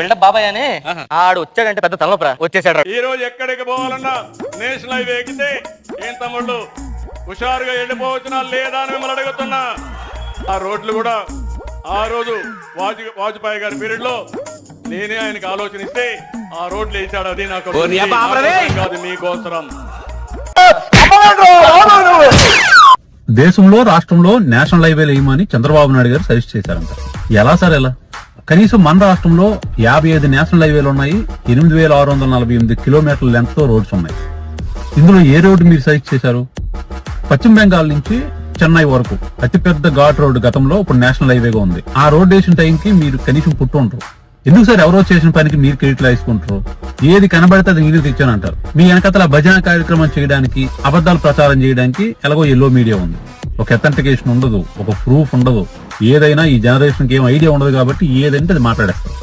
Buildup బాబాయ్ అని ఆడు వచ్చాడంటే పెద్ద తలనొప్పరా వచ్చేసాడు. ఈ రోజు ఎక్కడికి పోవాలన్నా నేషనల్ హైవే ఎక్కితే ఏం తమ్ముళ్ళు హుషారుగా వెళ్ళిపోవచ్చునా లేదా అని మిమ్మల్ని అడుగుతున్నా. ఆ రోడ్లు కూడా ఆ రోజు వాజ్పేయి గారి పీరియడ్ లో నేనే ఆయనకు ఆలోచన ఇస్తే ఆ రోడ్లు వేసాడు. అది నాకు కాదు, మీకోసరం. దేశంలో రాష్ట్రంలో నేషనల్ హైవేలు వేయమని చంద్రబాబు నాయుడు గారు సజెస్ట్ చేశారంట. ఎలా సార్ ఎలా? కనీసం మన రాష్ట్రంలో 55 నేషనల్ హైవేలు ఉన్నాయి, 8648 కిలోమీటర్ల లెంత్ తో రోడ్స్ ఉన్నాయి. ఇందులో ఏ రోడ్డు మీరు సజెస్ట్ చేశారు? పశ్చిమ బెంగాల్ నుంచి చెన్నై వరకు అతిపెద్ద ఘాట్ రోడ్డు గతంలో ఇప్పుడు నేషనల్ హైవేగా ఉంది. ఆ రోడ్ వేసిన టైంకి మీరు కనీసం పుట్టు ఉంటారు. ఎందుకు సార్ ఎవరో చేసిన పనికి మీరు క్రెడిట్లు వేసుకుంటారు? ఏది కనబడితే అది నీరు తెచ్చానంటారు. మీ వెనకతల భజన కార్యక్రమం చేయడానికి, అబద్ధాలు ప్రచారం చేయడానికి ఎలాగో ఎల్లో మీడియా ఉంది. ఒక అథెంటికేషన్ ఉండదు, ఒక ప్రూఫ్ ఉండదు. ఏదైనా ఈ జనరేషన్ కి ఏం ఐడియా ఉండదు కాబట్టి ఏదంటే అది మాట్లాడేస్తారు.